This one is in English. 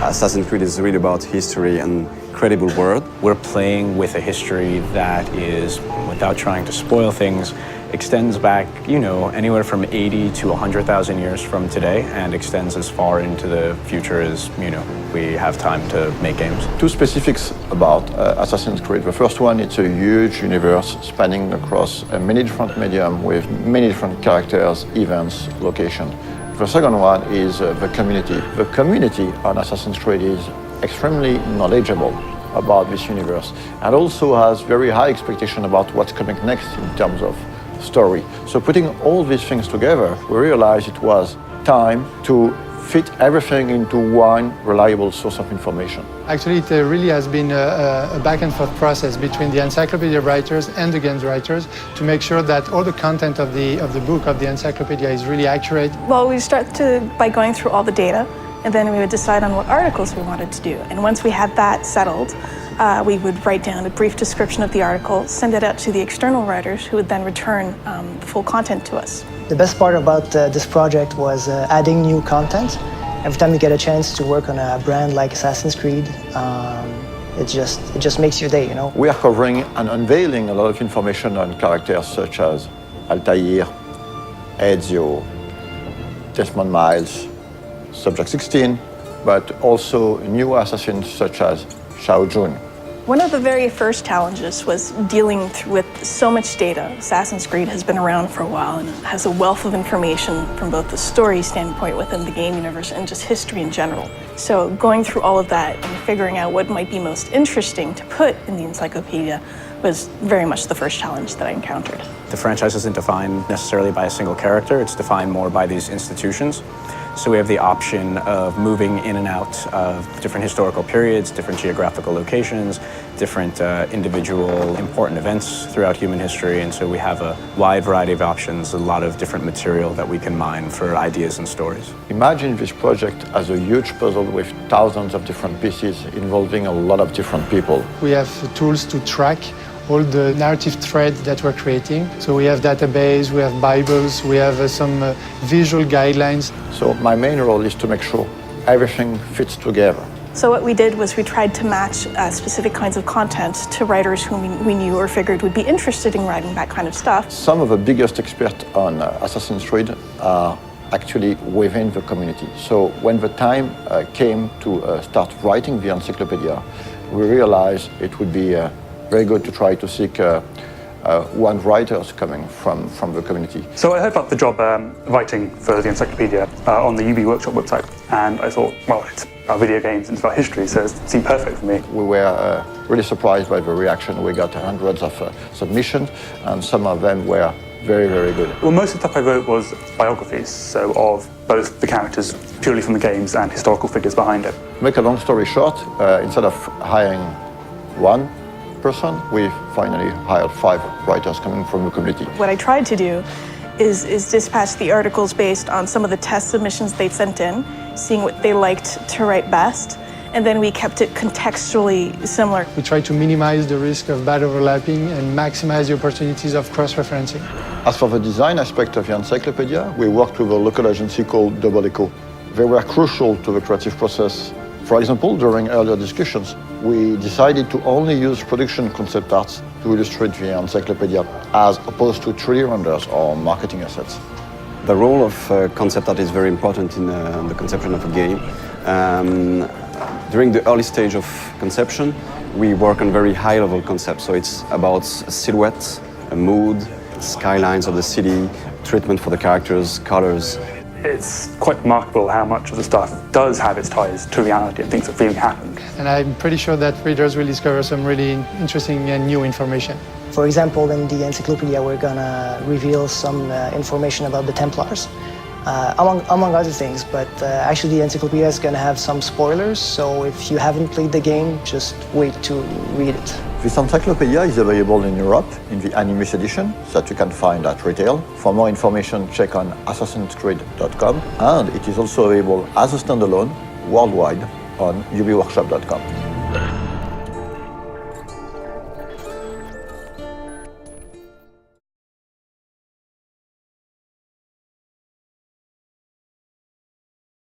Assassin's Creed is really about history and credible world. We're playing with a history that is, without trying to spoil things, extends back, anywhere from 80 to 100,000 years from today and extends as far into the future as, we have time to make games. Two specifics about Assassin's Creed. The first one, it's a huge universe spanning across many different mediums with many different characters, events, locations. The second one is the community. The community on Assassin's Creed is extremely knowledgeable about this universe and also has very high expectation about what's coming next in terms of story. So putting all these things together, we realized it was time to fit everything into one reliable source of information. Actually, it really has been a back and forth process between the Encyclopedia writers and the games writers to make sure that all the content of the book, of the Encyclopedia, is really accurate. Well, we start by going through all the data, and then we would decide on what articles we wanted to do. And once we had that settled, we would write down a brief description of the article, send it out to the external writers, who would then return the full content to us. The best part about this project was adding new content. Every time you get a chance to work on a brand like Assassin's Creed, it just makes your day, We are covering and unveiling a lot of information on characters such as Altair, Ezio, Desmond Miles, Subject 16, but also new assassins such as Shao Jun. One of the very first challenges was dealing with so much data. Assassin's Creed has been around for a while and has a wealth of information from both the story standpoint within the game universe and just history in general. So going through all of that and figuring out what might be most interesting to put in the encyclopedia was very much the first challenge that I encountered. The franchise isn't defined necessarily by a single character, it's defined more by these institutions. So we have the option of moving in and out of different historical periods, different geographical locations, different individual important events throughout human history. And so we have a wide variety of options, a lot of different material that we can mine for ideas and stories. Imagine this project as a huge puzzle with thousands of different pieces involving a lot of different people. We have tools to track all the narrative threads that we're creating. So we have database, we have Bibles, we have some visual guidelines. So my main role is to make sure everything fits together. So what we did was we tried to match specific kinds of content to writers whom we knew or figured would be interested in writing that kind of stuff. Some of the biggest experts on Assassin's Creed are actually within the community. So when the time came to start writing the encyclopedia, we realized it would be very good to try to seek one writers coming from the community. So I heard about the job writing for the Encyclopedia on the UB Workshop website, and I thought, well, it's about video games and it's about history, so it seemed perfect for me. We were really surprised by the reaction. We got hundreds of submissions, and some of them were very, very good. Well, most of the stuff I wrote was biographies, so of both the characters purely from the games and historical figures behind it. To make a long story short, instead of hiring one person, we finally hired 5 writers coming from the community. What I tried to do is dispatch the articles based on some of the test submissions they'd sent in, seeing what they liked to write best, and then we kept it contextually similar. We try to minimize the risk of bad overlapping and maximize the opportunities of cross-referencing. As for the design aspect of the encyclopedia, we worked with a local agency called Double Echo. They were crucial to the creative process. For example, during earlier discussions, we decided to only use production concept arts to illustrate the encyclopedia, as opposed to 3D renders or marketing assets. The role of concept art is very important in the conception of a game. During the early stage of conception, we work on very high-level concepts. So it's about a silhouette, a mood, skylines of the city, treatment for the characters, colors. It's quite remarkable how much of the stuff does have its ties to reality and things that really happened. And I'm pretty sure that readers will discover some really interesting and new information. For example, in the encyclopedia, we're gonna reveal some information about the Templars, among other things. But actually, the encyclopedia is gonna have some spoilers. So if you haven't played the game, just wait to read it. This encyclopedia is available in Europe in the Animus edition that you can find at retail. For more information, check on assassinscreed.com, and it is also available as a standalone worldwide on ubworkshop.com.